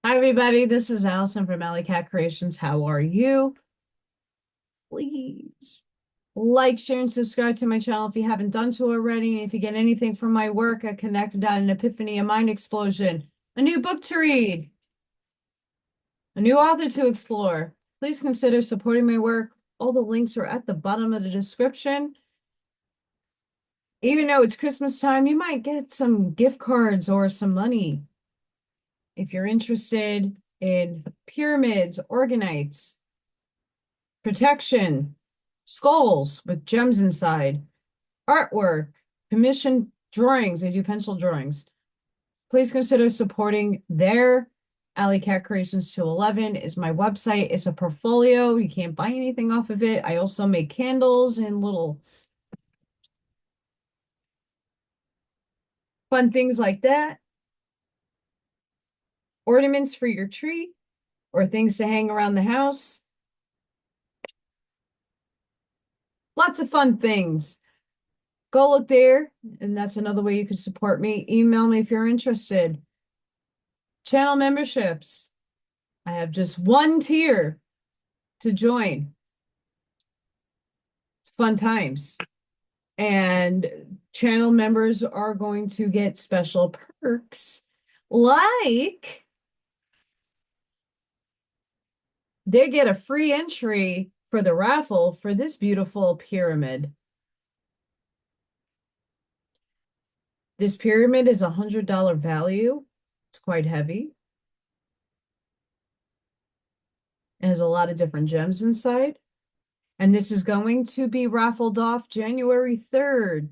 Hi, everybody. This is Allison from Alley Cat Creations. How are you? Please like, share, and subscribe to my channel if you haven't done so already. And if you get anything from my work, a connected dot, an epiphany, a mind explosion, a new book to read, a new author to explore, please consider supporting my work. All the links are at the bottom of the description. Even though it's Christmas time, you might get some gift cards or some money. If you're interested in pyramids, organites, protection, skulls with gems inside, artwork, commissioned drawings. They do pencil drawings. Please consider supporting their Alley Cat Creations 211 is my website. It's a portfolio. You can't buy anything off of it. I also make candles and little fun things like that. Ornaments for your tree or things to hang around the house. Lots of fun things. Go look there, and that's another way you can support me. Email me if you're interested. Channel memberships. I have just one tier to join. Fun times. And channel members are going to get special perks, like they get a free entry for the raffle for this beautiful pyramid. This pyramid is $100 value. It's quite heavy. It has a lot of different gems inside. And this is going to be raffled off January 3rd.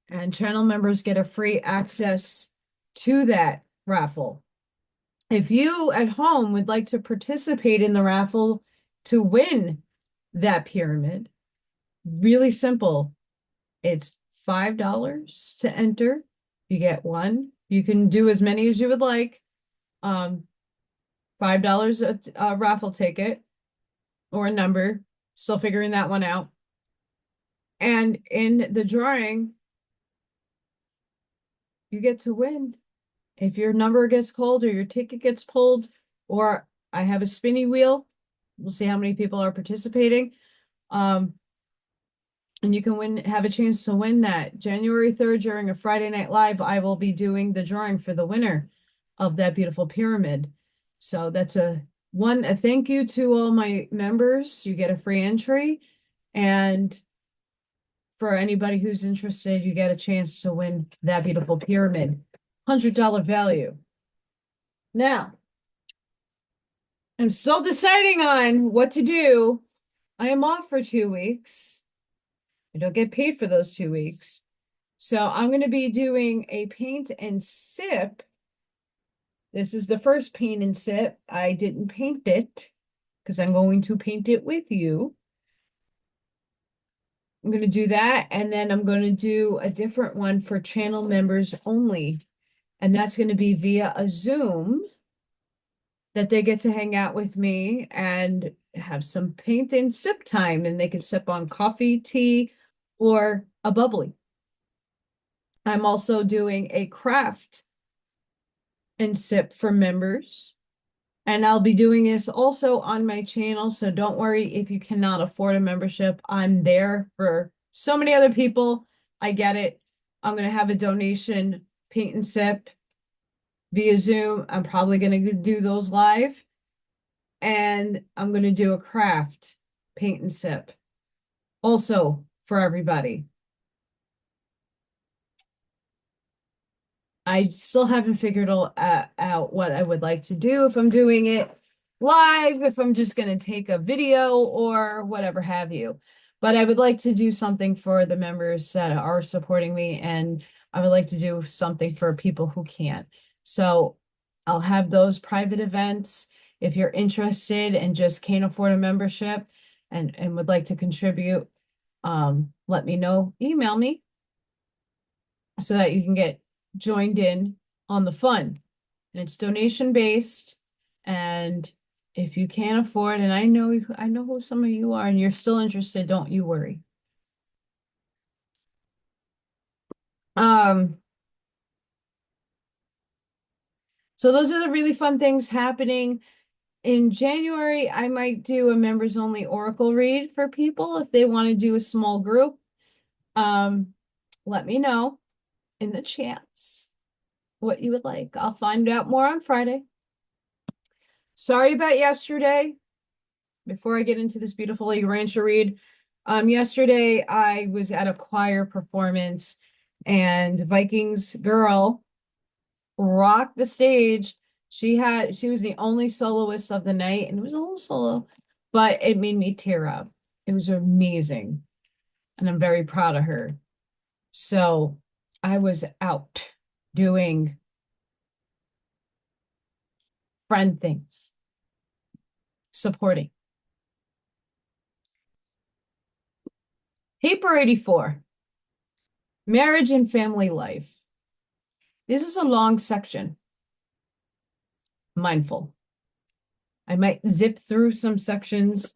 And channel members get a free access to that raffle. If you at home would like to participate in the raffle to win that pyramid, really simple. It's $5 to enter. You get one. You can do as many as you would like. $5 a raffle ticket or a number. Still figuring that one out. And in the drawing, you get to win. If your number gets called or your ticket gets pulled, or I have a spinny wheel, we'll see how many people are participating. And you can have a chance to win that. January 3rd during a Friday Night Live, I will be doing the drawing for the winner of that beautiful pyramid. So that's a thank you to all my members. You get a free entry. And for anybody who's interested, you get a chance to win that beautiful pyramid. $100 value. Now, I'm still deciding on what to do. I am off for 2 weeks. I don't get paid for those 2 weeks. So I'm going to be doing a paint and sip. This is the first paint and sip. I didn't paint it because I'm going to paint it with you. I'm going to do that, and then I'm going to do a different one for channel members only. And that's going to be via a Zoom that they get to hang out with me and have some paint and sip time, and they can sip on coffee, tea, or a bubbly. I'm also doing a craft and sip for members. And I'll be doing this also on my channel, so don't worry if you cannot afford a membership. I'm there for so many other people. I get it. I'm going to have a donation paint and sip via Zoom. I'm probably going to do those live. And I'm going to do a craft paint and sip also for everybody. I still haven't figured out what I would like to do, if I'm doing it live, if I'm just going to take a video or whatever have you. But I would like to do something for the members that are supporting me, and I would like to do something for people who can't. So I'll have those private events. If you're interested and just can't afford a membership and would like to contribute, let me know. Email me so that you can get joined in on the fun. And it's donation based. And if you can't afford, and I know who some of you are, and you're still interested, don't you worry. So those are the really fun things happening. In January, I might do a members only oracle read for people if they want to do a small group. Let me know in the chats what you would like. I'll find out more on Friday. Sorry about yesterday. Before I get into this beautiful Urantia read, yesterday I was at a choir performance and Vikings girl rocked the stage. She was the only soloist of the night, and it was a little solo, but it made me tear up. It was amazing, and I'm very proud of her. So I was out doing friend things, supporting. Paper 84, marriage and family life. This is a long section. Mindful. I might zip through some sections.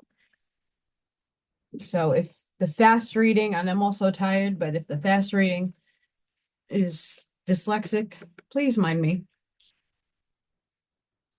So if the fast reading, and I'm also tired, but if the fast reading is dyslexic, please mind me.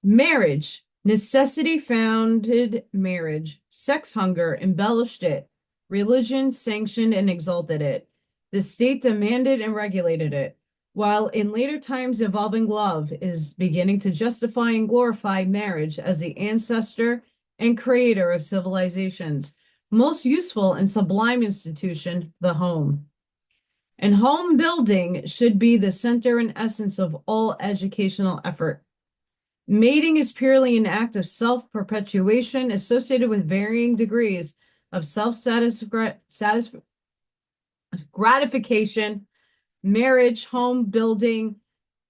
Marriage. Necessity founded marriage. Sex hunger embellished it. Religion sanctioned and exalted it. The state demanded and regulated it. While in later times evolving love is beginning to justify and glorify marriage as the ancestor and creator of civilizations, most useful and sublime institution, the home. And home building should be the center and essence of all educational effort. Mating is purely an act of self-perpetuation associated with varying degrees of gratification. Marriage, home building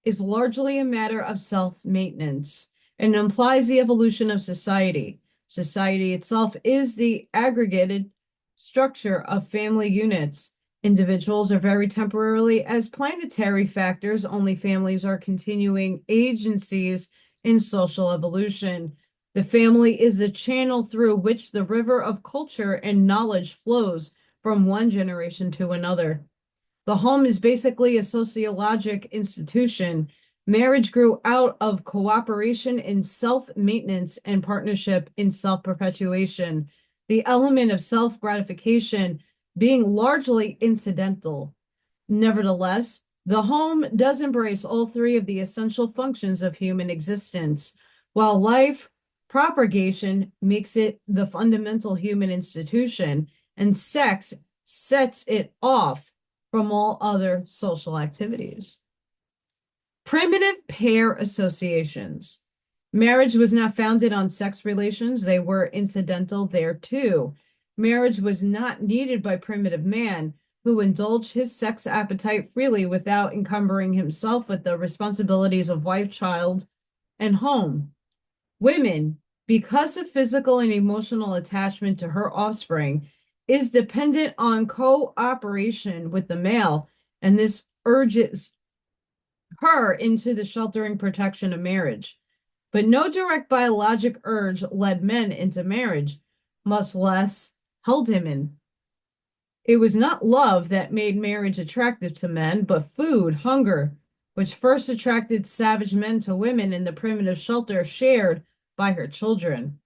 is largely a matter of self-maintenance and implies the evolution of society. Society itself is the aggregated structure of family units. Individuals are very temporarily as planetary factors, only families are continuing agencies in social evolution. The family is the channel through which the river of culture and knowledge flows from one generation to another. The home is basically a sociologic institution. Marriage grew out of cooperation in self-maintenance and partnership in self-perpetuation, the element of self-gratification being largely incidental. Nevertheless, the home does embrace all three of the essential functions of human existence, while life propagation makes it the fundamental human institution, and sex sets it off from all other social activities. Primitive pair associations. Marriage was not founded on sex relations. They were incidental thereto. Marriage was not needed by primitive man, who indulged his sex appetite freely without encumbering himself with the responsibilities of wife, child, and home. Women, because of physical and emotional attachment to her offspring, is dependent on cooperation with the male, and this urges her into the sheltering protection of marriage. But no direct biologic urge led men into marriage, much less held him in. It was not love that made marriage attractive to men, but food, hunger, which first attracted savage men to women in the primitive shelter shared by her children.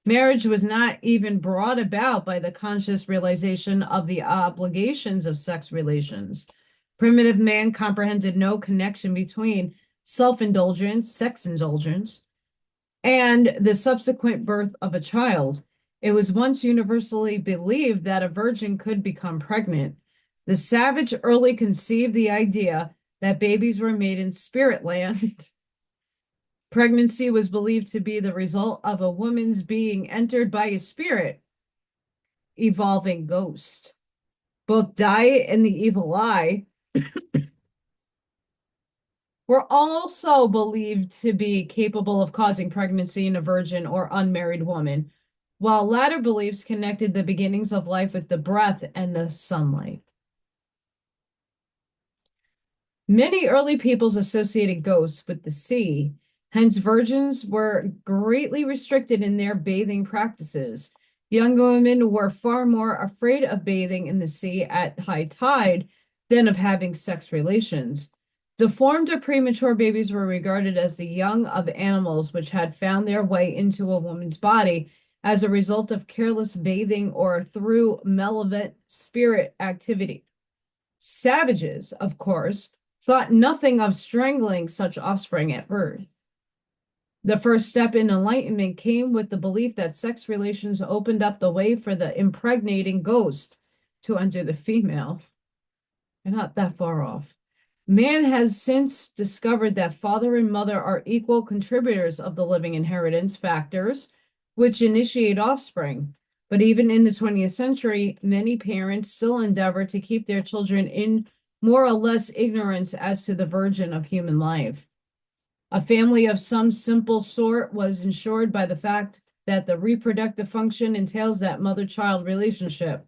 Marriage was not even brought about by the conscious realization of the obligations of sex relations. Primitive man comprehended no connection between self-indulgence, sex indulgence, and the subsequent birth of a child. It was once universally believed that a virgin could become pregnant. The savage early conceived the idea that babies were made in spirit land. Pregnancy was believed to be the result of a woman's being entered by a spirit, evolving ghost. Both diet and the evil eye were also believed to be capable of causing pregnancy in a virgin or unmarried woman, while latter beliefs connected the beginnings of life with the breath and the sunlight. Many early peoples associated ghosts with the sea, hence virgins were greatly restricted in their bathing practices. Young women were far more afraid of bathing in the sea at high tide than of having sex relations. Deformed or premature babies were regarded as the young of animals which had found their way into a woman's body as a result of careless bathing or through malevolent spirit activity. Savages, of course, thought nothing of strangling such offspring at birth. The first step in enlightenment came with the belief that sex relations opened up the way for the impregnating ghost to enter the female. They're not that far off. Man has since discovered that father and mother are equal contributors of the living inheritance factors, which initiate offspring. But even in the 20th century, many parents still endeavor to keep their children in more or less ignorance as to the virgin of human life. A family of some simple sort was ensured by the fact that the reproductive function entails that mother-child relationship.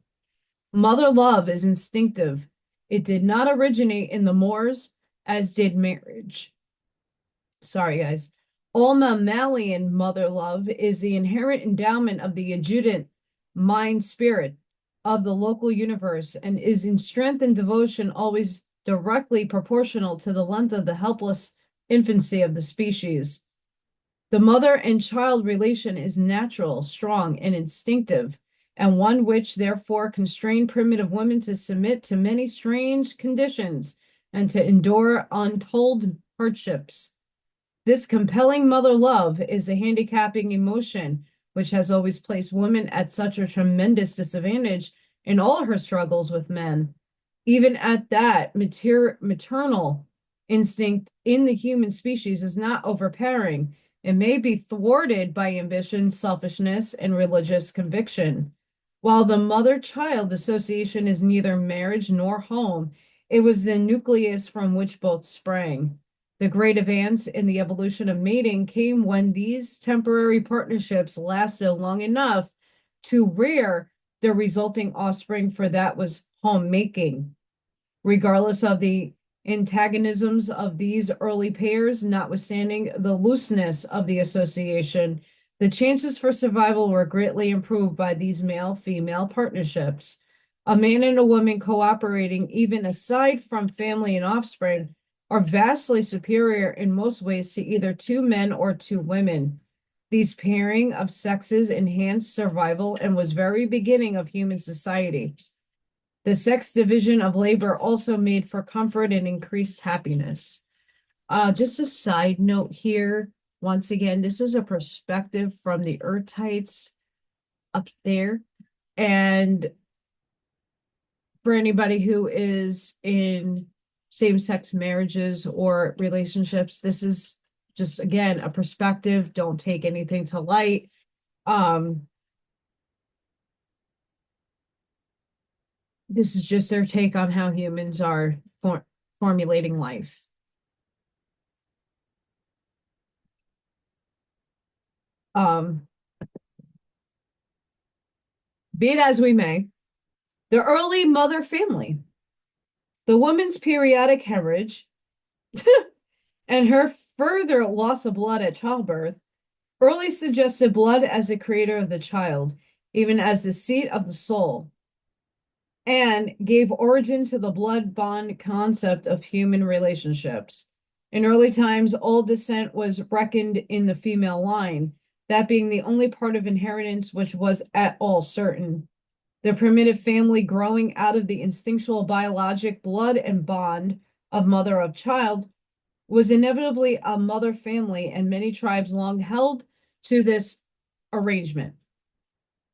Mother love is instinctive. It did not originate in the Moors, as did marriage. Sorry, guys. All mammalian mother love is the inherent endowment of the adjutant mind spirit of the local universe and is in strength and devotion always directly proportional to the length of the helpless infancy of the species. The mother and child relation is natural, strong, and instinctive, and one which therefore constrained primitive women to submit to many strange conditions and to endure untold hardships. This compelling mother love is a handicapping emotion which has always placed women at such a tremendous disadvantage in all her struggles with men. Even at that, maternal instinct in the human species is not overpowering. It may be thwarted by ambition, selfishness, and religious conviction. While the mother-child association is neither marriage nor home, it was the nucleus from which both sprang. The great advance in the evolution of mating came when these temporary partnerships lasted long enough to rear the resulting offspring, for that was homemaking. Regardless of the antagonisms of these early pairs, notwithstanding the looseness of the association, the chances for survival were greatly improved by these male-female partnerships. A man and a woman cooperating, even aside from family and offspring, are vastly superior in most ways to either two men or two women. These pairing of sexes enhanced survival and was very beginning of human society. The sex division of labor also made for comfort and increased happiness. Just a side note here. Once again, this is a perspective from the Earthites up there. And for anybody who is in same-sex marriages or relationships, this is just, again, a perspective. Don't take anything to light. This is just their take on how humans are formulating life. Be it as we may, the early mother family, the woman's periodic hemorrhage, and her further loss of blood at childbirth early suggested blood as the creator of the child, even as the seat of the soul, and gave origin to the blood bond concept of human relationships. In early times, all descent was reckoned in the female line, that being the only part of inheritance which was at all certain. The primitive family growing out of the instinctual biologic blood and bond of mother of child was inevitably a mother family, and many tribes long held to this arrangement.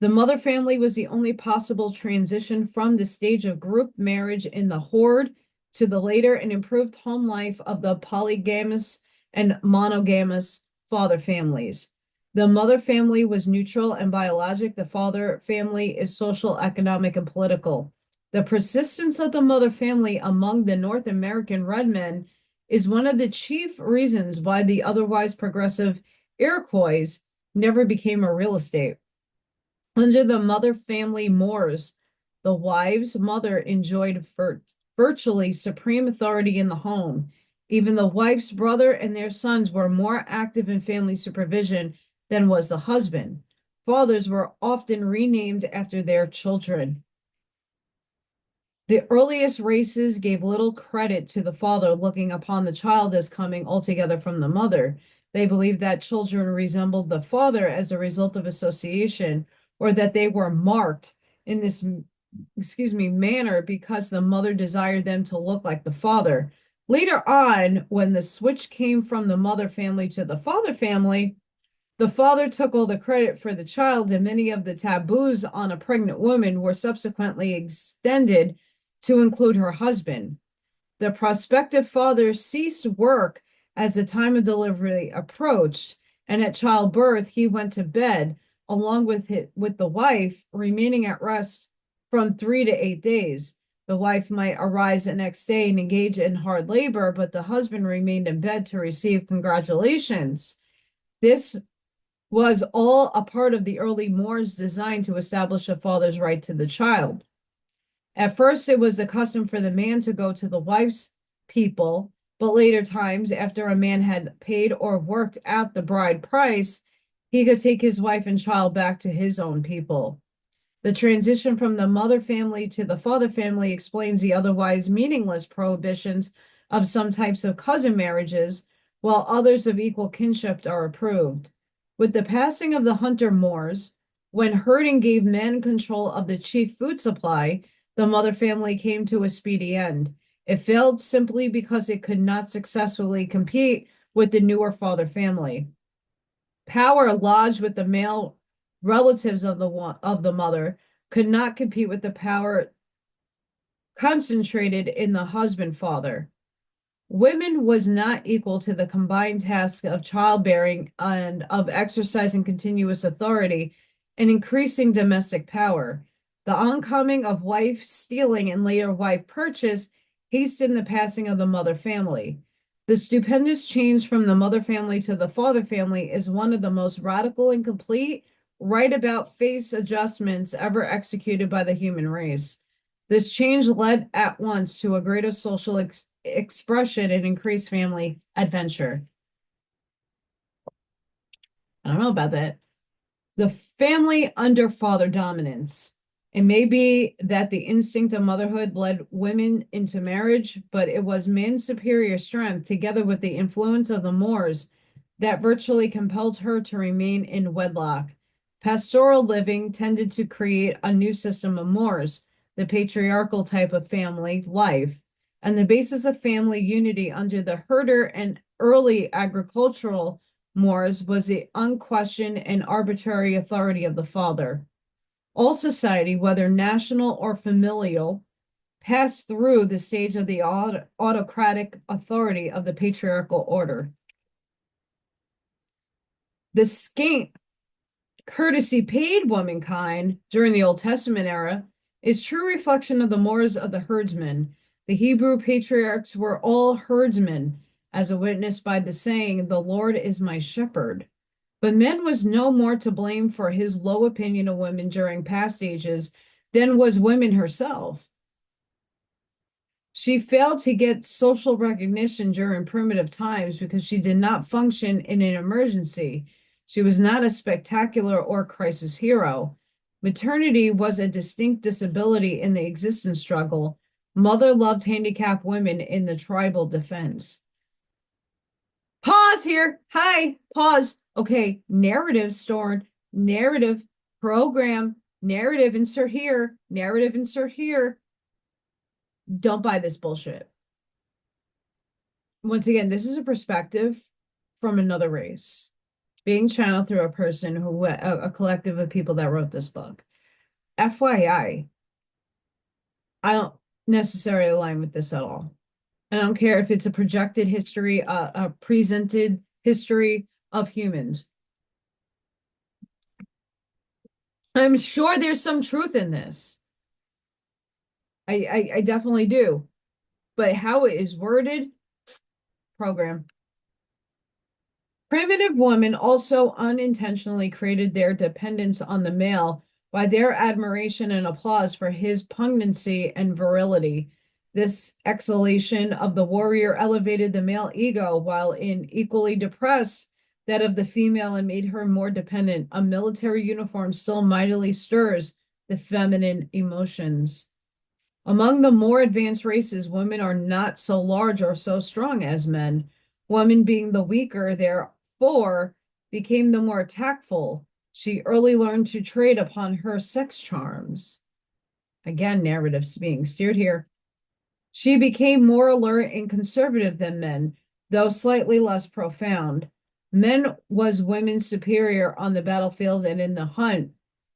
The mother family was the only possible transition from the stage of group marriage in the horde to the later and improved home life of the polygamous and monogamous father families. The mother family was neutral and biologic. The father family is social, economic, and political. The persistence of the mother family among the North American red men is one of the chief reasons why the otherwise progressive Iroquois never became a real estate. Under the mother family Moors, the wife's mother enjoyed virtually supreme authority in the home. Even the wife's brother and their sons were more active in family supervision than was the husband. Fathers were often renamed after their children. The earliest races gave little credit to the father, looking upon the child as coming altogether from the mother. They believed that children resembled the father as a result of association, or that they were marked in this, manner because the mother desired them to look like the father. Later on, when the switch came from the mother family to the father family, the father took all the credit for the child, and many of the taboos on a pregnant woman were subsequently extended to include her husband. The prospective father ceased work as the time of delivery approached, and at childbirth he went to bed along with the wife, remaining at rest from 3 to 8 days. The wife might arise the next day and engage in hard labor, but the husband remained in bed to receive congratulations. This was all a part of the early Moors' design to establish a father's right to the child. At first, it was the custom for the man to go to the wife's people, but later times, after a man had paid or worked out the bride price, he could take his wife and child back to his own people. The transition from the mother family to the father family explains the otherwise meaningless prohibitions of some types of cousin marriages, while others of equal kinship are approved. With the passing of the hunter Moors, when herding gave men control of the chief food supply, the mother family came to a speedy end. It failed simply because it could not successfully compete with the newer father family. Power lodged with the male relatives of the mother could not compete with the power concentrated in the husband father. Women was not equal to the combined task of childbearing and of exercising continuous authority and increasing domestic power. The oncoming of wife stealing and later wife purchase hastened the passing of the mother family. The stupendous change from the mother family to the father family is one of the most radical and complete right about face adjustments ever executed by the human race. This change led at once to a greater social expression and increased family adventure. I don't know about that. The family under father dominance. It may be that the instinct of motherhood led women into marriage, but it was man's superior strength, together with the influence of the Moors, that virtually compelled her to remain in wedlock. Pastoral living tended to create a new system of Moors, the patriarchal type of family life, and the basis of family unity under the herder and early agricultural Moors was the unquestioned and arbitrary authority of the father. All society, whether national or familial, passed through the stage of the autocratic authority of the patriarchal order. The scant courtesy paid womankind during the Old Testament era is true reflection of the Moors of the herdsmen. The Hebrew patriarchs were all herdsmen, as witnessed by the saying, "The Lord is my shepherd." But men was no more to blame for his low opinion of women during past ages than was women herself. She failed to get social recognition during primitive times because she did not function in an emergency. She was not a spectacular or crisis hero. Maternity was a distinct disability in the existence struggle. Mother loved handicapped women in the tribal defense. Pause here. Hi, pause. Okay, narrative stored, narrative program, narrative insert here, narrative insert here. Don't buy this bullshit. Once again, this is a perspective from another race being channeled through a person who, a collective of people that wrote this book. FYI, I don't necessarily align with this at all. I don't care if it's a projected history, a presented history of humans. I'm sure there's some truth in this. I definitely do. But how it is worded, program. Primitive women also unintentionally created their dependence on the male by their admiration and applause for his pungency and virility. This exhalation of the warrior elevated the male ego, while in equally depressed that of the female and made her more dependent. A military uniform still mightily stirs the feminine emotions. Among the more advanced races, women are not so large or so strong as men. Women, being the weaker, therefore, became the more tactful. She early learned to trade upon her sex charms. Again, narratives being steered here. She became more alert and conservative than men, though slightly less profound. Men was women's superior on the battlefield and in the hunt,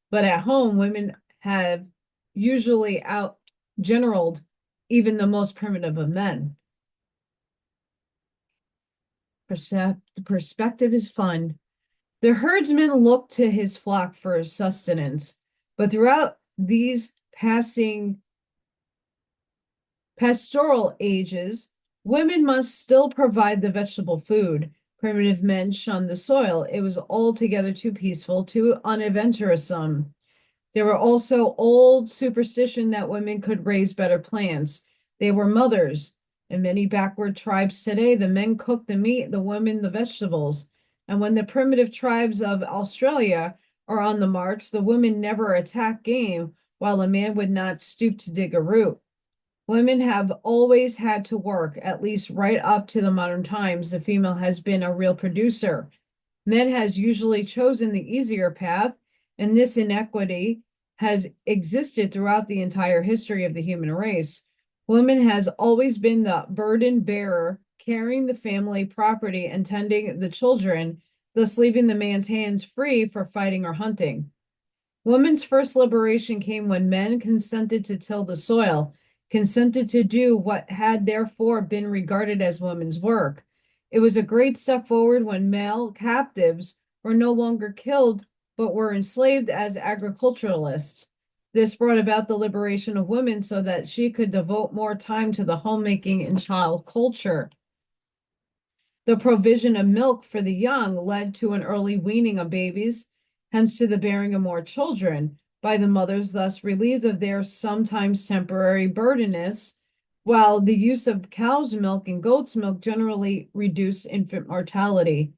but at home, women have usually outgeneraled even the most primitive of men. The perspective is fun. The herdsman looked to his flock for his sustenance, but throughout these passing pastoral ages, women must still provide the vegetable food. Primitive men shunned the soil. It was altogether too peaceful, too unadventuresome. There were also old superstition that women could raise better plants. They were mothers. In many backward tribes today, the men cooked the meat, the women the vegetables. And when the primitive tribes of Australia are on the march, the women never attack game, while a man would not stoop to dig a root. Women have always had to work, at least right up to the modern times. The female has been a real producer. Men has usually chosen the easier path, and this inequity has existed throughout the entire history of the human race. Woman has always been the burden bearer, carrying the family property and tending the children, thus leaving the man's hands free for fighting or hunting. Woman's first liberation came when men consented to till the soil, consented to do what had therefore been regarded as women's work. It was a great step forward when male captives were no longer killed, but were enslaved as agriculturalists. This brought about the liberation of women so that she could devote more time to the homemaking and child culture. The provision of milk for the young led to an early weaning of babies, hence to the bearing of more children by the mothers, thus relieved of their sometimes temporary burdenness, while the use of cow's milk and goat's milk generally reduced infant mortality.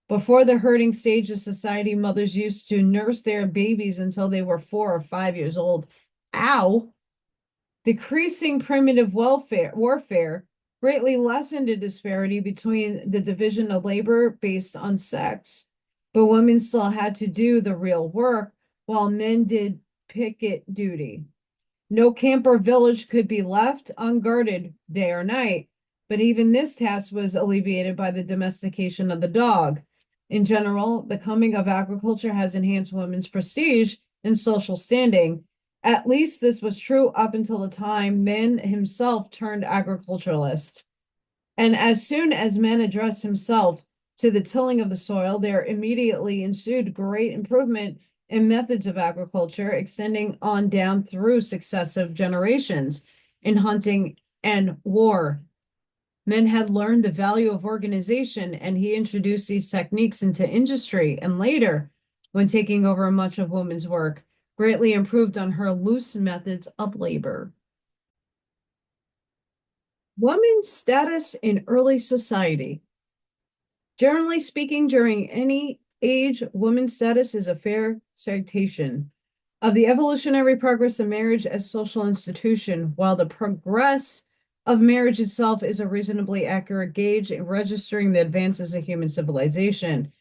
Before the herding stage of society, mothers used to nurse their babies until they were 4 or 5 years old. Ow! Decreasing primitive warfare greatly lessened the disparity between the division of labor based on sex. But women still had to do the real work, while men did picket duty. No camp or village could be left unguarded day or night, but even this task was alleviated by the domestication of the dog. In general, the coming of agriculture has enhanced women's prestige and social standing. At least this was true up until the time man himself turned agriculturalist. And as soon as man addressed himself to the tilling of the soil, there immediately ensued great improvement in methods of agriculture, extending on down through successive generations in hunting and war. Men had learned the value of organization, and he introduced these techniques into industry, and later, when taking over much of women's work, greatly improved on her loose methods of labor. Women's status in early society. Generally speaking, during any age, women's status is a fair citation of the evolutionary progress of marriage as social institution, while the progress of marriage itself is a reasonably accurate gauge in registering the advances of human civilization.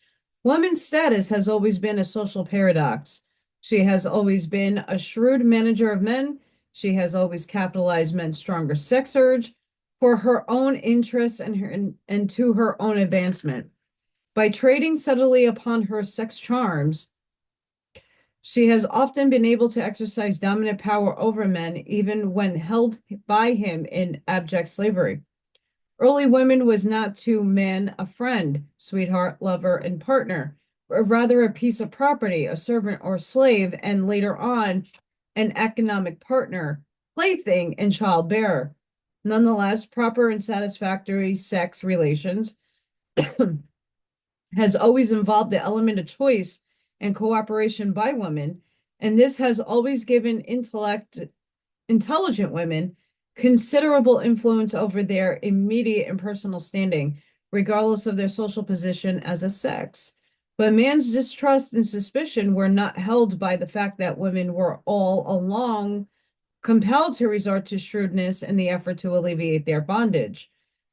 Women's status has always been a social paradox. She has always been a shrewd manager of men. She has always capitalized men's stronger sex urge for her own interests and to her own advancement. By trading subtly upon her sex charms, she has often been able to exercise dominant power over men, even when held by him in abject slavery. Early women was not to men a friend, sweetheart, lover, and partner, but rather a piece of property, a servant or slave, and later on, an economic partner, plaything, and childbearer. Nonetheless, proper and satisfactory sex relations has always involved the element of choice and cooperation by women, and this has always given intelligent women considerable influence over their immediate and personal standing, regardless of their social position as a sex. But man's distrust and suspicion were not held by the fact that women were all along compelled to resort to shrewdness in the effort to alleviate their bondage.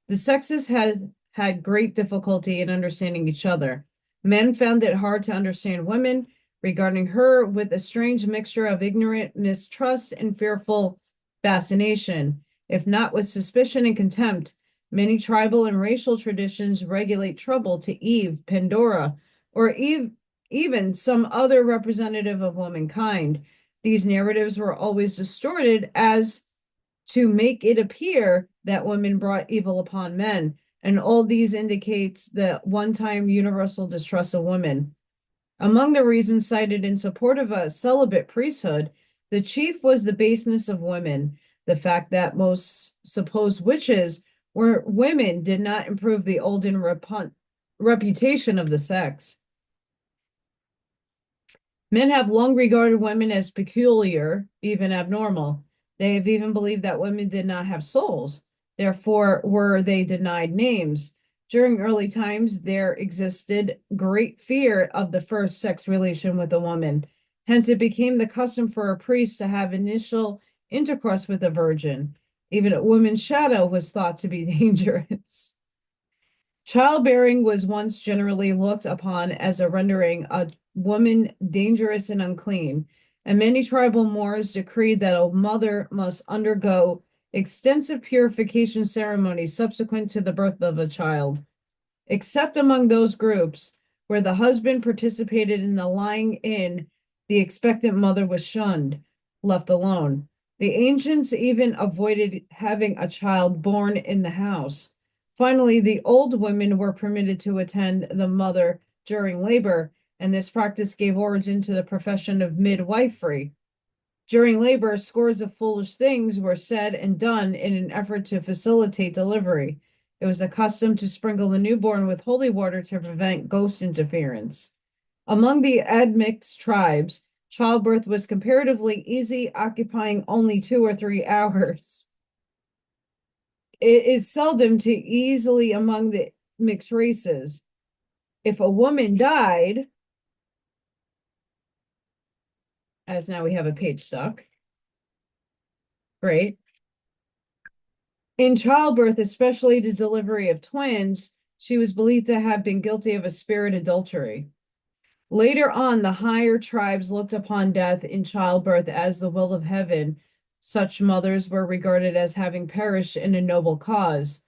The sexes had great difficulty in understanding each other. Men found it hard to understand women, regarding her with a strange mixture of ignorant mistrust and fearful fascination, if not with suspicion and contempt. Many tribal and racial traditions regulate trouble to Eve, Pandora, or even some other representative of womankind. These narratives were always distorted as to make it appear that women brought evil upon men, and all these indicates the one-time universal distrust of women. Among the reasons cited in support of a celibate priesthood, the chief was the baseness of women. The fact that most supposed witches were women did not improve the olden reputation of the sex. Men have long regarded women as peculiar, even abnormal. They have even believed that women did not have souls. Therefore, were they denied names. During early times, there existed great fear of the first sex relation with a woman. Hence, it became the custom for a priest to have initial intercourse with a virgin. Even a woman's shadow was thought to be dangerous. Childbearing was once generally looked upon as a rendering a woman dangerous and unclean, and many tribal Moors decreed that a mother must undergo extensive purification ceremonies subsequent to the birth of a child. Except among those groups where the husband participated in the lying in, the expectant mother was shunned, left alone. The ancients even avoided having a child born in the house. Finally, the old women were permitted to attend the mother during labor, and this practice gave origin to the profession of midwifery. During labor, scores of foolish things were said and done in an effort to facilitate delivery. It was a custom to sprinkle the newborn with holy water to prevent ghost interference. Among the admixed tribes, childbirth was comparatively easy, occupying only 2 or 3 hours. It is seldom too easily among the mixed races. If a woman died, as now we have a page stuck. Great. In childbirth, especially the delivery of twins, she was believed to have been guilty of a spirit adultery. Later on, the higher tribes looked upon death in childbirth as the will of heaven. Such mothers were regarded as having perished in a noble cause.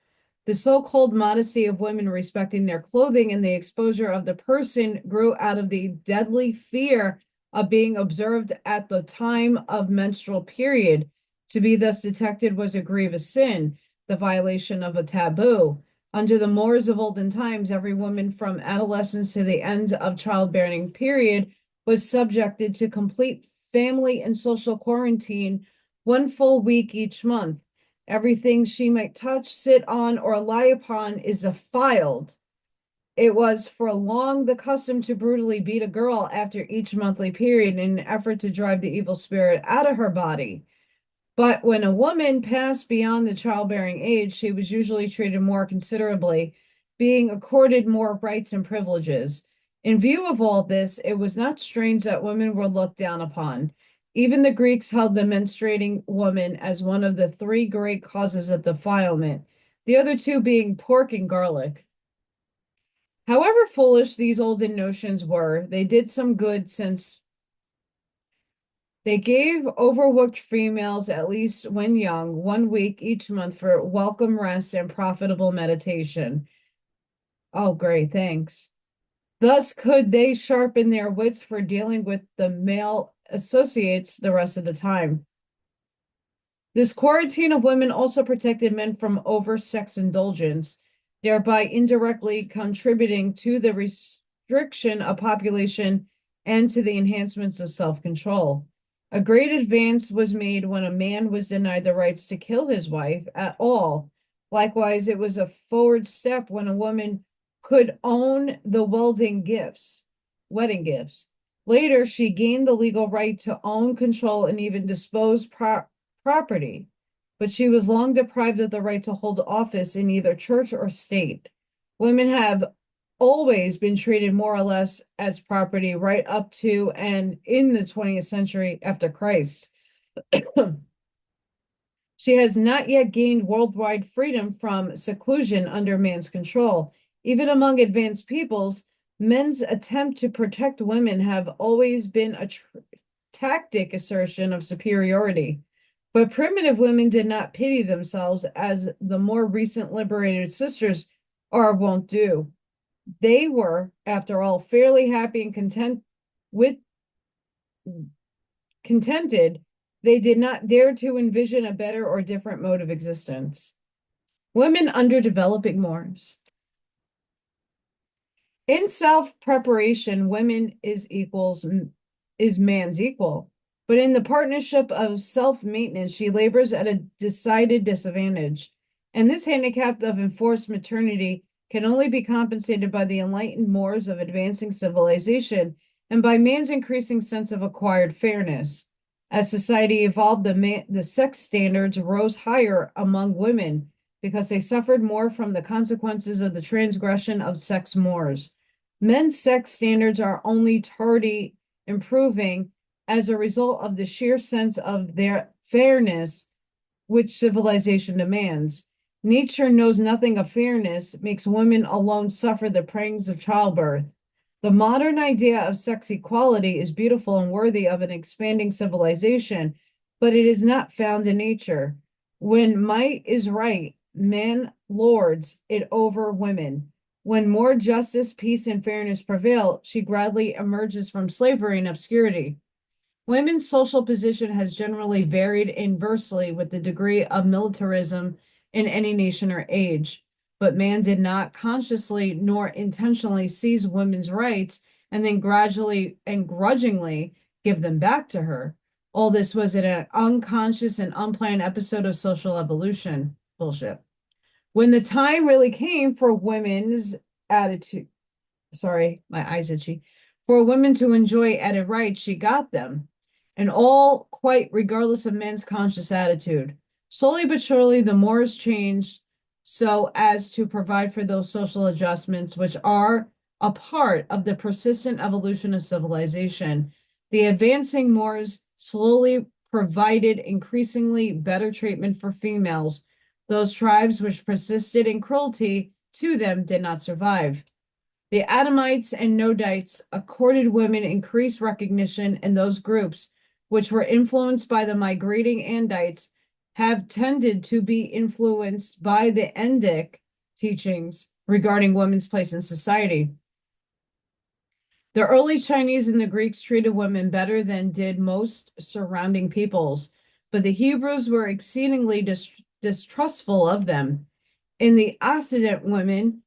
The so-called modesty of women respecting their clothing and the exposure of the person grew out of the deadly fear of being observed at the time of menstrual period. To be thus detected was a grievous sin, the violation of a taboo. Under the Moors of olden times, every woman from adolescence to the end of childbearing period was subjected to complete family and social quarantine 1 full week each month. Everything she might touch, sit on, or lie upon is defiled. It was for long the custom to brutally beat a girl after each monthly period in an effort to drive the evil spirit out of her body. But when a woman passed beyond the childbearing age, she was usually treated more considerably, being accorded more rights and privileges. In view of all this, it was not strange that women were looked down upon. Even the Greeks held the menstruating woman as one of the 3 great causes of defilement, the other 2 being pork and garlic. However foolish these olden notions were, they did some good, since they gave overworked females, at least when young, 1 week each month for welcome rest and profitable meditation. Oh, great, thanks. Thus could they sharpen their wits for dealing with the male associates the rest of the time. This quarantine of women also protected men from over-sex indulgence, thereby indirectly contributing to the restriction of population and to the enhancements of self-control. A great advance was made when a man was denied the rights to kill his wife at all. Likewise, it was a forward step when a woman could own the wedding gifts. Later, she gained the legal right to own, control, and even dispose property, but she was long deprived of the right to hold office in either church or state. Women have always been treated more or less as property right up to and in the 20th century after Christ. She has not yet gained worldwide freedom from seclusion under man's control. Even among advanced peoples, men's attempt to protect women have always been a tactic assertion of superiority. But primitive women did not pity themselves as the more recent liberated sisters are wont do. They were, after all, fairly happy and contented. They did not dare to envision a better or different mode of existence. Women under developing mores. In self-preparation, women is man's equal. But in the partnership of self-maintenance, she labors at a decided disadvantage. And this handicap of enforced maternity can only be compensated by the enlightened mores of advancing civilization and by man's increasing sense of acquired fairness. As society evolved, the sex standards rose higher among women because they suffered more from the consequences of the transgression of sex mores. Men's sex standards are only tardy improving as a result of the sheer sense of their fairness which civilization demands. Nature knows nothing of fairness, makes women alone suffer the pangs of childbirth. The modern idea of sex equality is beautiful and worthy of an expanding civilization, but it is not found in nature. When might is right, man lords it over women. When more justice, peace, and fairness prevail, she gradually emerges from slavery and obscurity. Women's social position has generally varied inversely with the degree of militarism in any nation or age, but man did not consciously nor intentionally seize women's rights and then gradually and grudgingly give them back to her. All this was an unconscious and unplanned episode of social evolution. Bullshit. When the time really came for women's attitude, sorry, my eyes itchy, for women to enjoy added rights, she got them, and all quite regardless of men's conscious attitude. Slowly but surely, the mores changed so as to provide for those social adjustments which are a part of the persistent evolution of civilization. The advancing mores slowly provided increasingly better treatment for females. Those tribes which persisted in cruelty to them did not survive. The Adamites and Nodites accorded women increased recognition, and those groups which were influenced by the migrating Andites have tended to be influenced by the Endic teachings regarding women's place in society. The early Chinese and the Greeks treated women better than did most surrounding peoples, but the Hebrews were exceedingly distrustful of them. In the Occident, women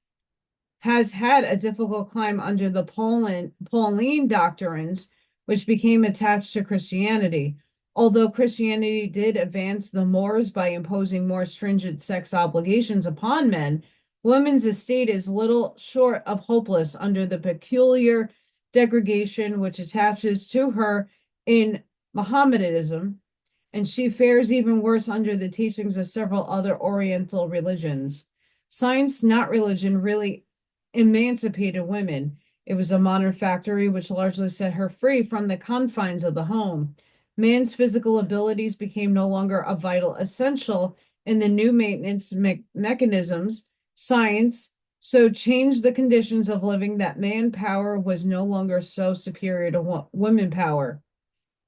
has had a difficult climb under the Pauline doctrines, which became attached to Christianity. Although Christianity did advance the mores by imposing more stringent sex obligations upon men, women's estate is little short of hopeless under the peculiar degradation which attaches to her in Mohammedanism, and she fares even worse under the teachings of several other Oriental religions. Science, not religion, really emancipated women. It was a modern factory which largely set her free from the confines of the home. Man's physical abilities became no longer a vital essential in the new maintenance mechanisms. Science so changed the conditions of living that manpower was no longer so superior to women power.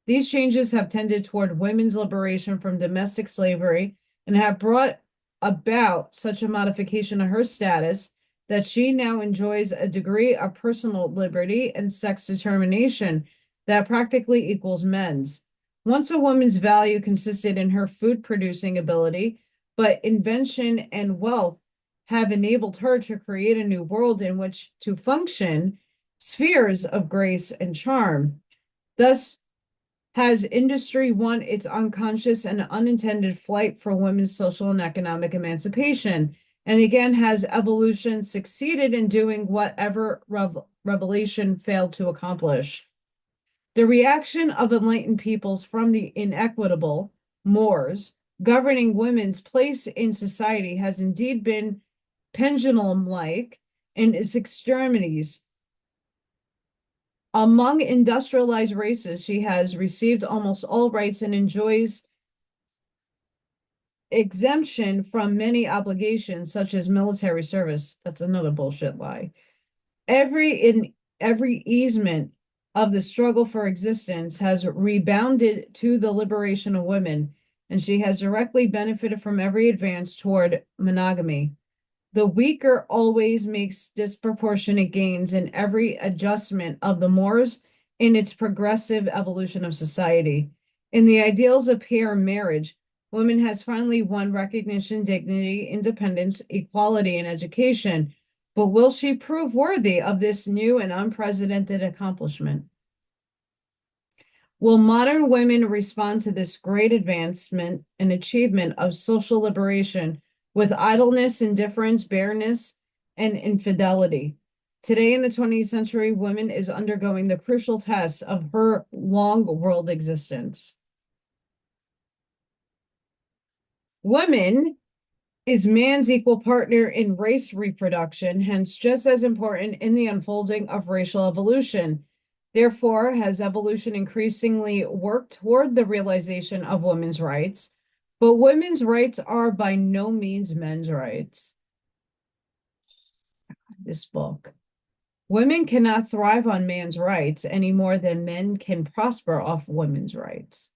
These changes have tended toward women's liberation from domestic slavery and have brought about such a modification of her status that she now enjoys a degree of personal liberty and sex determination that practically equals men's. Once a woman's value consisted in her food producing ability, but invention and wealth have enabled her to create a new world in which to function spheres of grace and charm. Thus, has industry won its unconscious and unintended flight for women's social and economic emancipation? And again, has evolution succeeded in doing whatever revelation failed to accomplish? The reaction of enlightened peoples from the inequitable mores governing women's place in society has indeed been pendulum-like in its extremities. Among industrialized races, she has received almost all rights and enjoys exemption from many obligations, such as military service. That's another bullshit lie. Every easement of the struggle for existence has rebounded to the liberation of women, and she has directly benefited from every advance toward monogamy. The weaker always makes disproportionate gains in every adjustment of the mores in its progressive evolution of society. In the ideals of pair marriage, women has finally won recognition, dignity, independence, equality, and education. But will she prove worthy of this new and unprecedented accomplishment? Will modern women respond to this great advancement and achievement of social liberation with idleness, indifference, bareness, and infidelity? Today in the 20th century, women is undergoing the crucial test of her long world existence. Women is man's equal partner in race reproduction, hence just as important in the unfolding of racial evolution. Therefore, has evolution increasingly worked toward the realization of women's rights, but women's rights are by no means men's rights. This book. Women cannot thrive on man's rights any more than men can prosper off women's rights.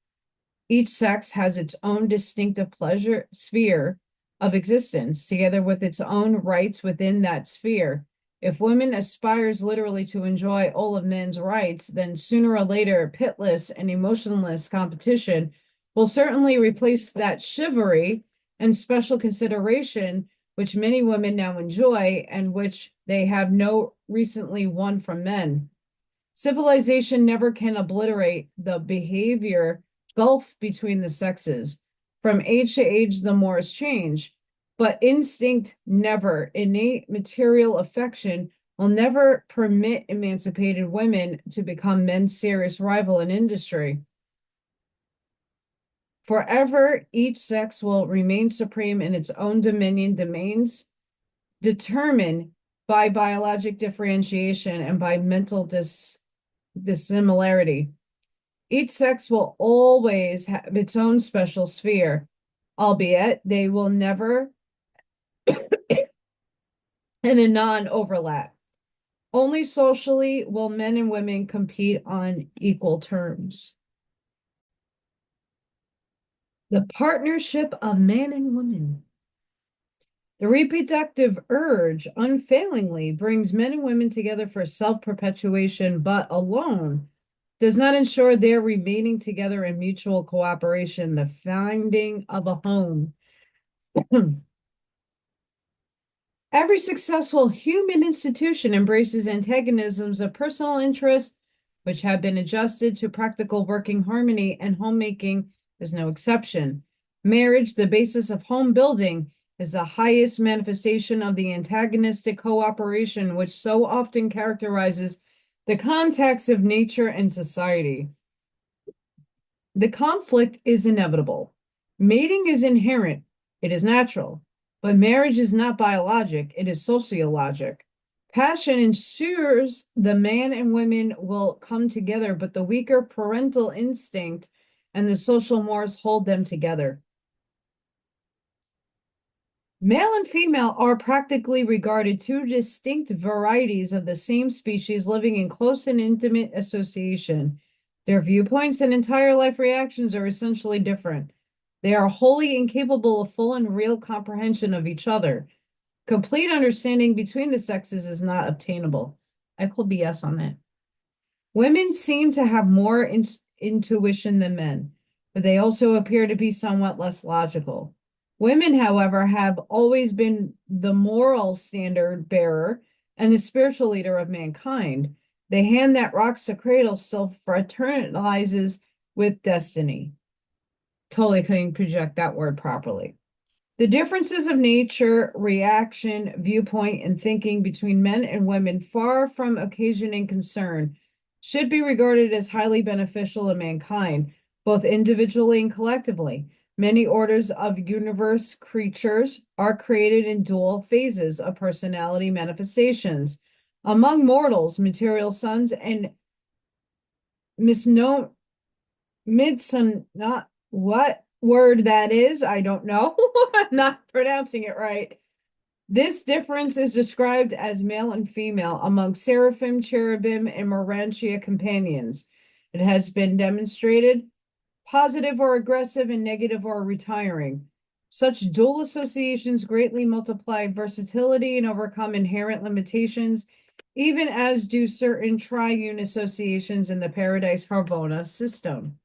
Each sex has its own distinctive pleasure sphere of existence, together with its own rights within that sphere. If women aspires literally to enjoy all of men's rights, then sooner or later, pitiless and emotionless competition will certainly replace that chivalry and special consideration which many women now enjoy and which they have no recently won from men. Civilization never can obliterate the behavior gulf between the sexes. From age to age, the mores change, but instinct never, innate material affection will never permit emancipated women to become men's serious rival in industry. Forever, each sex will remain supreme in its own domains, determined by biologic differentiation and by mental dissimilarity. Each sex will always have its own special sphere, albeit they will never in a non-overlap. Only socially will men and women compete on equal terms. The partnership of man and woman. The reproductive urge unfailingly brings men and women together for self-perpetuation, but alone does not ensure their remaining together in mutual cooperation, the finding of a home. Every successful human institution embraces antagonisms of personal interest, which have been adjusted to practical working harmony, and homemaking is no exception. Marriage, the basis of home building, is the highest manifestation of the antagonistic cooperation which so often characterizes the contacts of nature and society. The conflict is inevitable. Mating is inherent. It is natural. But marriage is not biologic. It is sociologic. Passion ensures the man and women will come together, but the weaker parental instinct and the social mores hold them together. Male and female are practically regarded two distinct varieties of the same species living in close and intimate association. Their viewpoints and entire life reactions are essentially different. They are wholly incapable of full and real comprehension of each other. Complete understanding between the sexes is not obtainable. I call BS on that. Women seem to have more intuition than men, but they also appear to be somewhat less logical. Women, however, have always been the moral standard bearer and the spiritual leader of mankind. The hand that rocks the cradle still fraternizes with destiny. Totally couldn't project that word properly. The differences of nature, reaction, viewpoint, and thinking between men and women, far from occasioning concern, should be regarded as highly beneficial to mankind, both individually and collectively. Many orders of universe creatures are created in dual phases of personality manifestations. Among mortals, material sons and word that is. I don't know. I'm not pronouncing it right. This difference is described as male and female among seraphim, cherubim, and Morantia companions. It has been demonstrated positive or aggressive and negative or retiring. Such dual associations greatly multiply versatility and overcome inherent limitations, even as do certain triune associations in the Paradise Harvona system.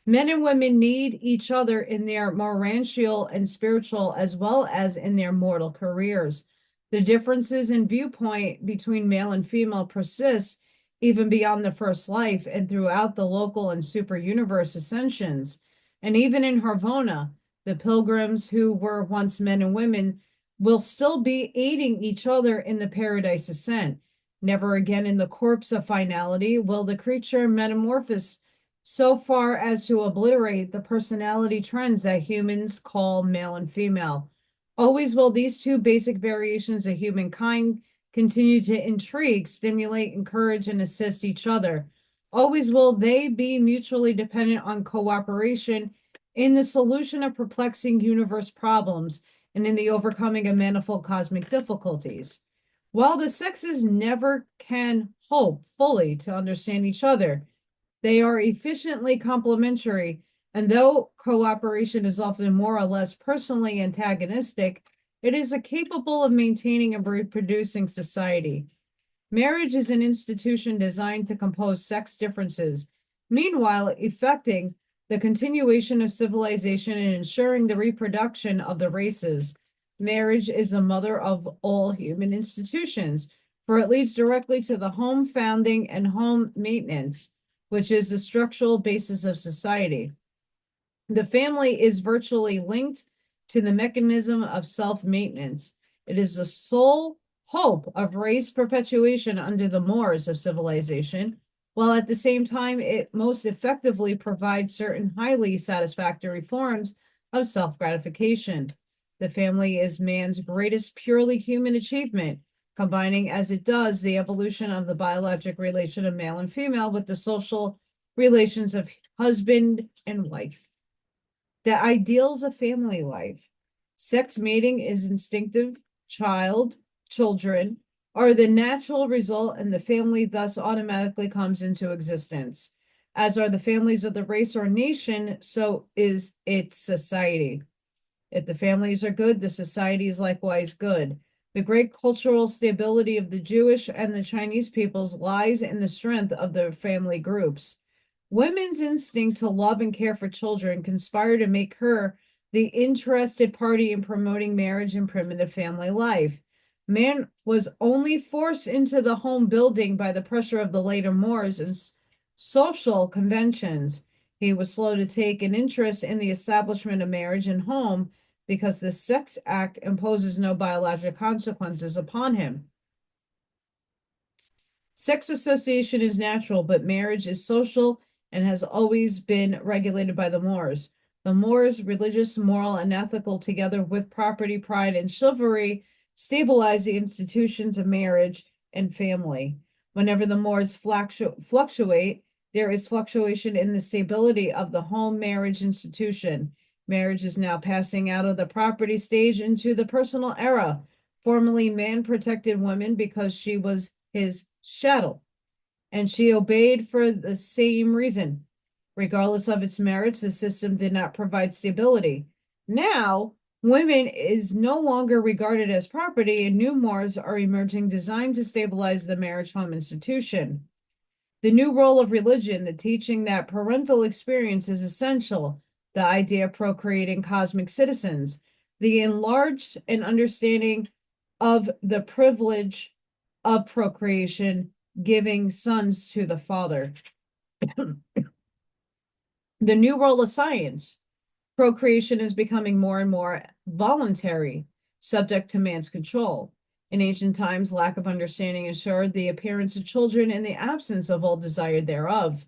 Men and women need each other in their morantial and spiritual as well as in their mortal careers. The differences in viewpoint between male and female persist even beyond the first life and throughout the local and super universe ascensions. And even in Harvona, the pilgrims who were once men and women will still be aiding each other in the paradise ascent. Never again in the corpse of finality will the creature metamorphose so far as to obliterate the personality trends that humans call male and female. Always will these two basic variations of humankind continue to intrigue, stimulate, encourage, and assist each other. Always will they be mutually dependent on cooperation in the solution of perplexing universe problems and in the overcoming of manifold cosmic difficulties. While the sexes never can hope fully to understand each other, they are efficiently complementary, and though cooperation is often more or less personally antagonistic, it is capable of maintaining and reproducing society. Marriage is an institution designed to compose sex differences, meanwhile effecting the continuation of civilization and ensuring the reproduction of the races. Marriage is the mother of all human institutions, for it leads directly to the home founding and home maintenance, which is the structural basis of society. The family is virtually linked to the mechanism of self-maintenance. It is the sole hope of race perpetuation under the mores of civilization, while at the same time it most effectively provides certain highly satisfactory forms of self-gratification. The family is man's greatest purely human achievement, combining as it does the evolution of the biologic relation of male and female with the social relations of husband and wife. The ideals of family life. Sex mating is instinctive, children are the natural result, and the family thus automatically comes into existence. As are the families of the race or nation, so is its society. If the families are good, the society is likewise good. The great cultural stability of the Jewish and the Chinese peoples lies in the strength of their family groups. Women's instinct to love and care for children conspire to make her the interested party in promoting marriage and primitive family life. Man was only forced into the home building by the pressure of the later Moors and social conventions. He was slow to take an interest in the establishment of marriage and home because the Sex Act imposes no biological consequences upon him. Sex association is natural, but marriage is social and has always been regulated by the Moors. The Moors, religious, moral, and ethical, together with property, pride, and chivalry, stabilize the institutions of marriage and family. Whenever the Moors fluctuate, there is fluctuation in the stability of the home marriage institution. Marriage is now passing out of the property stage into the personal era. Formerly, man protected woman because she was his chattel, and she obeyed for the same reason. Regardless of its merits, the system did not provide stability. Now, women is no longer regarded as property, and new mores are emerging designed to stabilize the marriage home institution. The new role of religion, the teaching that parental experience is essential, the idea of procreating cosmic citizens, the enlarged and understanding of the privilege of procreation, giving sons to the father. The new role of science. Procreation is becoming more and more voluntary, subject to man's control. In ancient times, lack of understanding ensured the appearance of children in the absence of all desire thereof.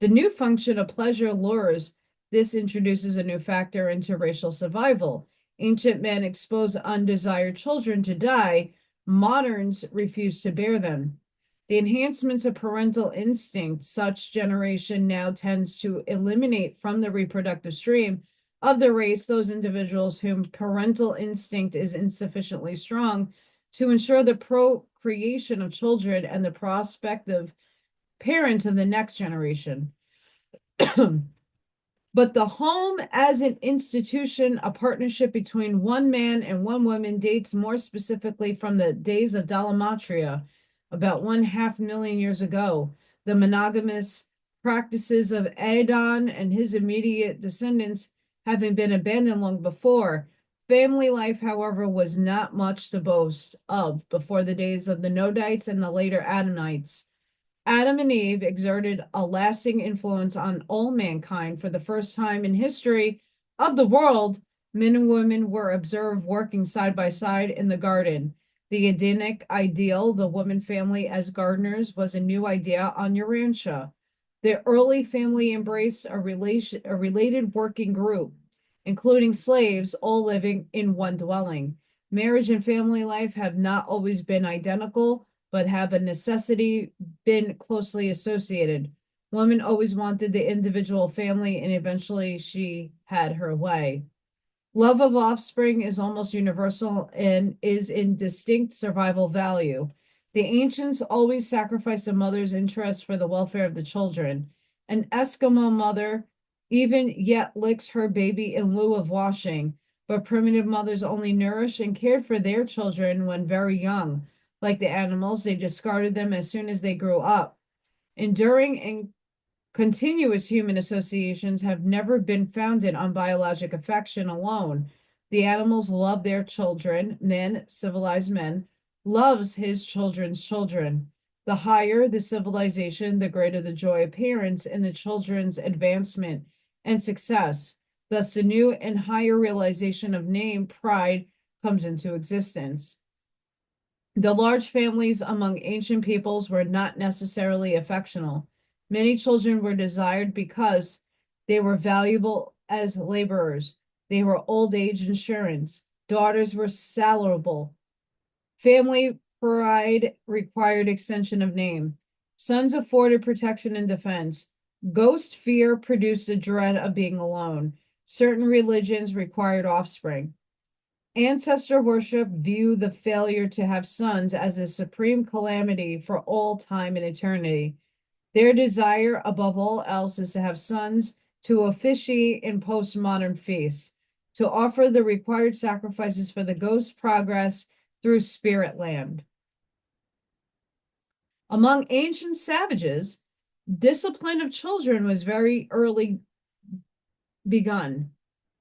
The new function of pleasure lures. This introduces a new factor into racial survival. Ancient men expose undesired children to die. Moderns refuse to bear them. The enhancements of parental instinct such generation now tends to eliminate from the reproductive stream of the race those individuals whom parental instinct is insufficiently strong to ensure the procreation of children and the prospective parents of the next generation. But the home as an institution, a partnership between one man and one woman, dates more specifically from the days of Dalamatria, about 500,000 years ago. The monogamous practices of Adon and his immediate descendants having been abandoned long before. Family life, however, was not much to boast of before the days of the Nodites and the later Adamites. Adam and Eve exerted a lasting influence on all mankind. For the first time in history of the world, men and women were observed working side by side in the garden. The Edenic ideal, the woman family as gardeners, was a new idea on Urantia. The early family embraced a related working group, including slaves, all living in one dwelling. Marriage and family life have not always been identical, but have a necessity been closely associated. Woman always wanted the individual family, and eventually she had her way. Love of offspring is almost universal and is in distinct survival value. The ancients always sacrificed a mother's interest for the welfare of the children. An Eskimo mother even yet licks her baby in lieu of washing, but primitive mothers only nourished and cared for their children when very young. Like the animals, they discarded them as soon as they grew up. Enduring and continuous human associations have never been founded on biologic affection alone. The animals love their children. Men, civilized men, loves his children's children. The higher the civilization, the greater the joy of parents in the children's advancement and success. Thus, the new and higher realization of name pride comes into existence. The large families among ancient peoples were not necessarily affectional. Many children were desired because they were valuable as laborers. They were old age insurance. Daughters were salable. Family pride required extension of name. Sons afforded protection and defense. Ghost fear produced a dread of being alone. Certain religions required offspring. Ancestor worship view the failure to have sons as a supreme calamity for all time and eternity. Their desire, above all else, is to have sons to officiate in postmodern feasts, to offer the required sacrifices for the ghost's progress through spirit land. Among ancient savages, discipline of children was very early begun.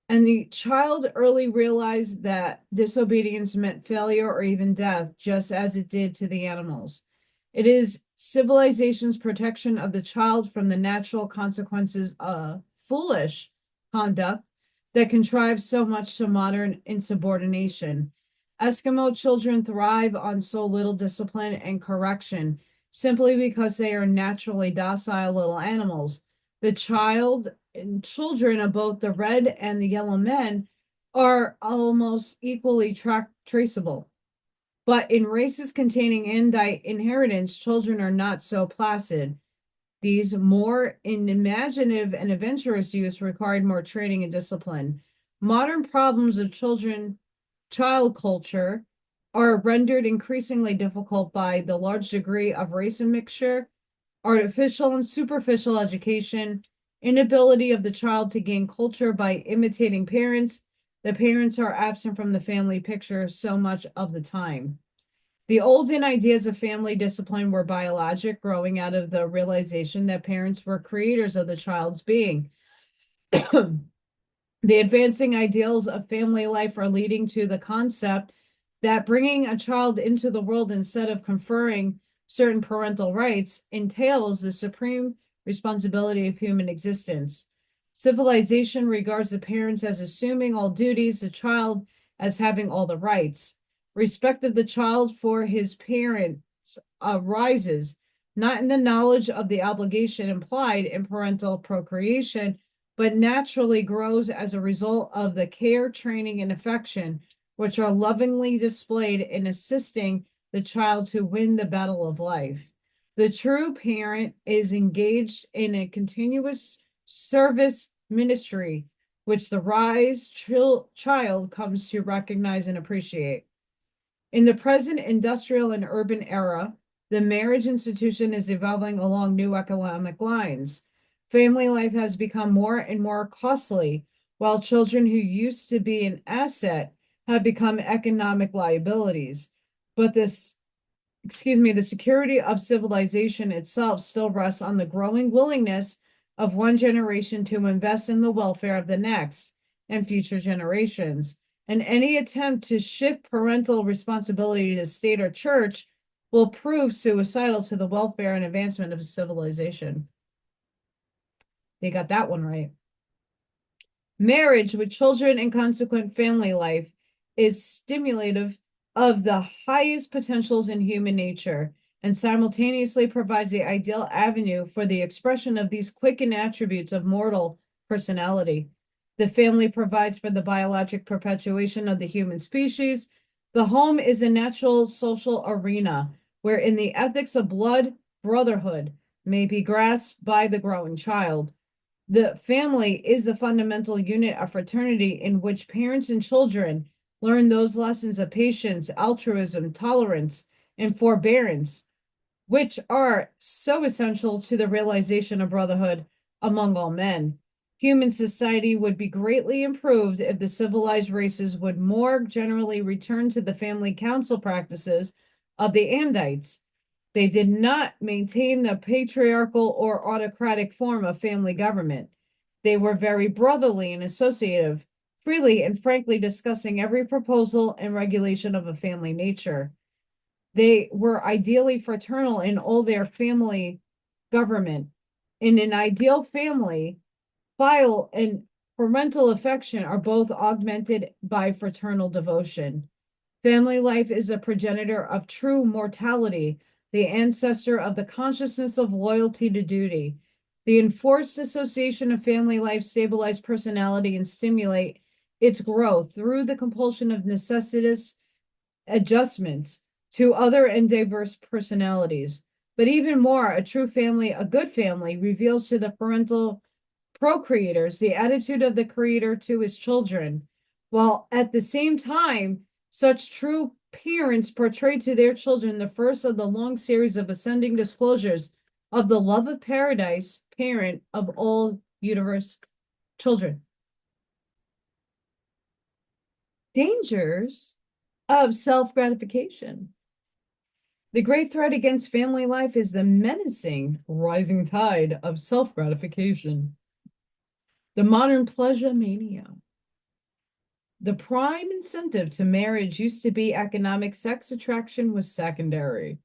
And the child early realized that disobedience meant failure or even death, just as it did to the animals. It is civilization's protection of the child from the natural consequences of foolish conduct that contrives so much to modern insubordination. Eskimo children thrive on so little discipline and correction simply because they are naturally docile little animals. The child and children of both the red and the yellow men are almost equally traceable. But in races containing in-Take inheritance, children are not so placid. These more imaginative and adventurous youths required more training and discipline. Modern problems of child culture are rendered increasingly difficult by the large degree of race mixture, artificial and superficial education, inability of the child to gain culture by imitating parents. The parents are absent from the family picture so much of the time. The olden ideas of family discipline were biologic, growing out of the realization that parents were creators of the child's being. The advancing ideals of family life are leading to the concept that bringing a child into the world instead of conferring certain parental rights entails the supreme responsibility of human existence. Civilization regards the parents as assuming all duties, the child as having all the rights. Respect of the child for his parents arises not in the knowledge of the obligation implied in parental procreation, but naturally grows as a result of the care, training, and affection which are lovingly displayed in assisting the child to win the battle of life. The true parent is engaged in a continuous service ministry which the rise child comes to recognize and appreciate. In the present industrial and urban era, the marriage institution is evolving along new economic lines. Family life has become more and more costly, while children who used to be an asset have become economic liabilities. But the security of civilization itself still rests on the growing willingness of one generation to invest in the welfare of the next and future generations. And any attempt to shift parental responsibility to state or church will prove suicidal to the welfare and advancement of civilization. They got that one right. Marriage with children and consequent family life is stimulative of the highest potentials in human nature and simultaneously provides the ideal avenue for the expression of these quickened attributes of mortal personality. The family provides for the biologic perpetuation of the human species. The home is a natural social arena wherein the ethics of blood brotherhood may be grasped by the growing child. The family is the fundamental unit of fraternity in which parents and children learn those lessons of patience, altruism, tolerance, and forbearance, which are so essential to the realization of brotherhood among all men. Human society would be greatly improved if the civilized races would more generally return to the family council practices of the Andites. They did not maintain the patriarchal or autocratic form of family government. They were very brotherly and associative, freely and frankly discussing every proposal and regulation of a family nature. They were ideally fraternal in all their family government. In an ideal family, filial and parental affection are both augmented by fraternal devotion. Family life is a progenitor of true mortality, the ancestor of the consciousness of loyalty to duty. The enforced association of family life stabilize personality and stimulate its growth through the compulsion of necessitous adjustments to other and diverse personalities. But even more, a true family, a good family, reveals to the parental procreators the attitude of the creator to his children, while at the same time, such true parents portray to their children the first of the long series of ascending disclosures of the love of paradise, parent of all universe children. Dangers of self-gratification. The great threat against family life is the menacing rising tide of self-gratification. The modern pleasure mania. The prime incentive to marriage used to be economic. Sex attraction was secondary.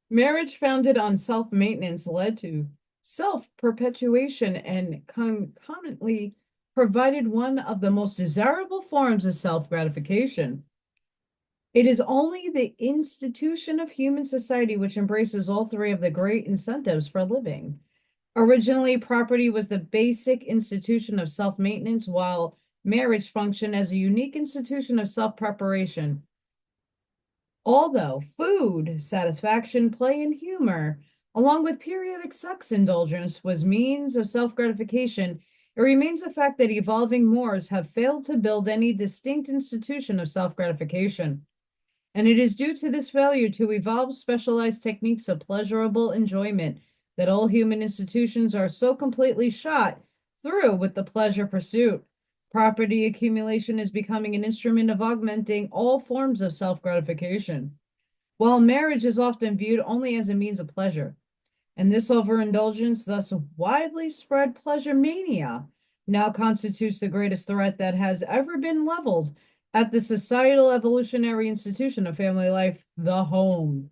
Marriage founded on self-maintenance led to self-perpetuation and concomitantly provided one of the most desirable forms of self-gratification. It is only the institution of human society which embraces all three of the great incentives for living. Originally, property was the basic institution of self-maintenance, while marriage functioned as a unique institution of self-preparation. Although food, satisfaction, play, and humor, along with periodic sex indulgence, was means of self-gratification, it remains a fact that evolving mores have failed to build any distinct institution of self-gratification. And it is due to this failure to evolve specialized techniques of pleasurable enjoyment that all human institutions are so completely shot through with the pleasure pursuit. Property accumulation is becoming an instrument of augmenting all forms of self-gratification, while marriage is often viewed only as a means of pleasure. And this overindulgence, thus widely spread pleasure mania, now constitutes the greatest threat that has ever been leveled at the societal evolutionary institution of family life, the home.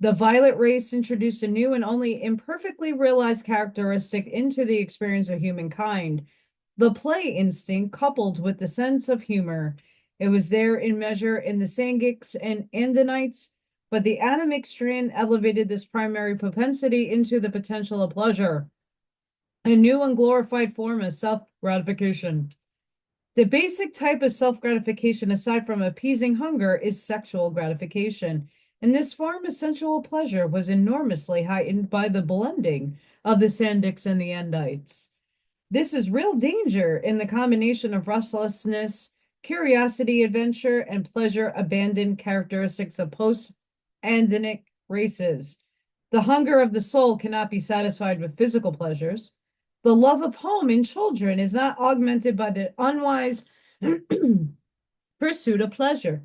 The violet race introduced a new and only imperfectly realized characteristic into the experience of humankind, the play instinct coupled with the sense of humor. It was there in measure in the Sangics and Andinites, but the Adamic strand elevated this primary propensity into the potential of pleasure, a new and glorified form of self-gratification. The basic type of self-gratification, aside from appeasing hunger, is sexual gratification. And this form of sensual pleasure was enormously heightened by the blending of the Sandics and the Andites. This is real danger in the combination of restlessness, curiosity, adventure, and pleasure abandoned characteristics of post-Andinic races. The hunger of the soul cannot be satisfied with physical pleasures. The love of home and children is not augmented by the unwise pursuit of pleasure.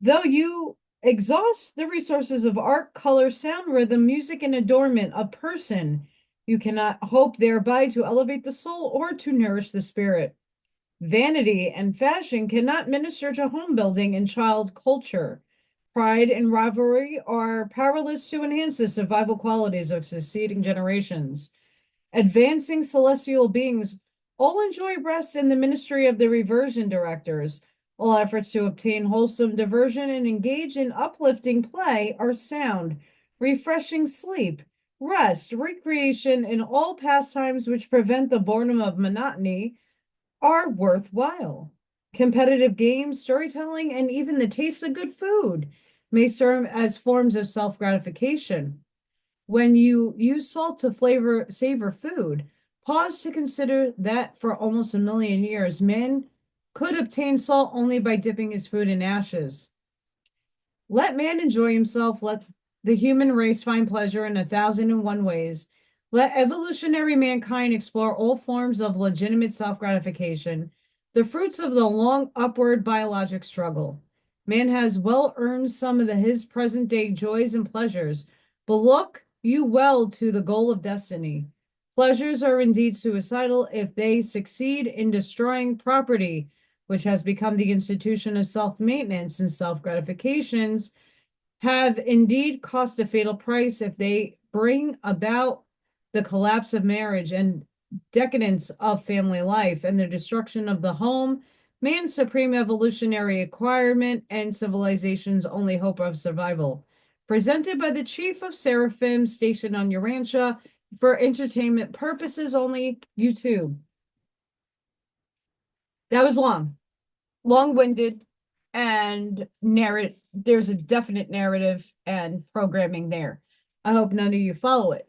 Though you exhaust the resources of art, color, sound, rhythm, music, and adornment of person, you cannot hope thereby to elevate the soul or to nourish the spirit. Vanity and fashion cannot minister to home building and child culture. Pride and rivalry are powerless to enhance the survival qualities of succeeding generations. Advancing celestial beings all enjoy rest in the ministry of the reversion directors. All efforts to obtain wholesome diversion and engage in uplifting play are sound, refreshing sleep, rest, recreation, and all pastimes which prevent the boredom of monotony are worthwhile. Competitive games, storytelling, and even the taste of good food may serve as forms of self-gratification. When you use salt to savor food, pause to consider that for almost a million years, man could obtain salt only by dipping his food in ashes. Let man enjoy himself. Let the human race find pleasure in 1,001 ways. Let evolutionary mankind explore all forms of legitimate self-gratification, the fruits of the long upward biologic struggle. Man has well earned some of his present-day joys and pleasures, but look you well to the goal of destiny. Pleasures are indeed suicidal if they succeed in destroying property, which has become the institution of self-maintenance, and self-gratifications have indeed cost a fatal price if they bring about the collapse of marriage and decadence of family life and the destruction of the home, man's supreme evolutionary acquirement and civilization's only hope of survival. Presented by the chief of seraphim stationed on Urantia for entertainment purposes only, YouTube. That was long-winded, and there's a definite narrative and programming there. I hope none of you follow it.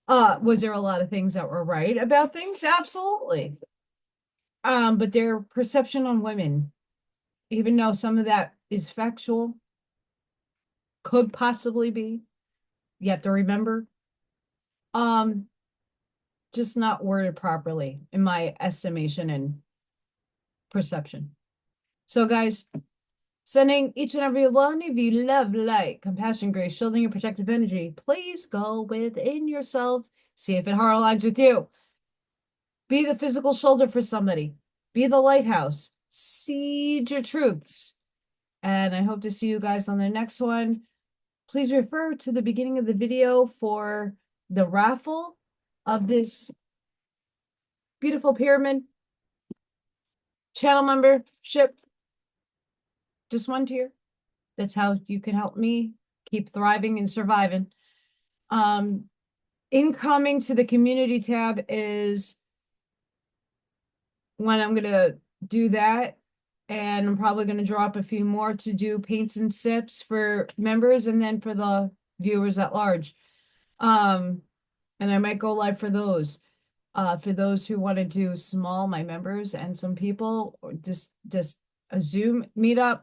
Was there a lot of things that were right about things? Absolutely. But their perception on women, even though some of that is factual, could possibly be, you have to remember, um, just not worded properly in my estimation and perception. So guys, sending each and every one of you love, light, compassion, grace, shielding your protective energy. Please go within yourself. See if it heart aligns with you. Be the physical shoulder for somebody. Be the lighthouse. Seed your truths. And I hope to see you guys on the next one. Please refer to the beginning of the video for the raffle of this beautiful pyramid. Channel membership. Just one tier. That's how you can help me keep thriving and surviving. Incoming to the community tab is when I'm going to do that. And I'm probably going to drop a few more to do paints and sips for members and then for the viewers at large. And I might go live for those. For those who want to do small, my members and some people, or just a Zoom meetup,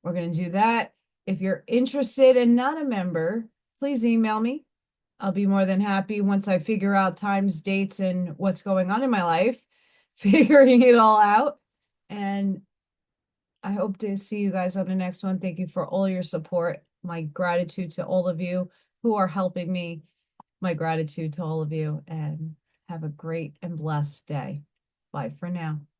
we're going to do that. If you're interested and not a member, please email me. I'll be more than happy once I figure out times, dates, and what's going on in my life, figuring it all out. And I hope to see you guys on the next one. Thank you for all your support. My gratitude to all of you who are helping me. My gratitude to all of you, and have a great and blessed day. Bye for now.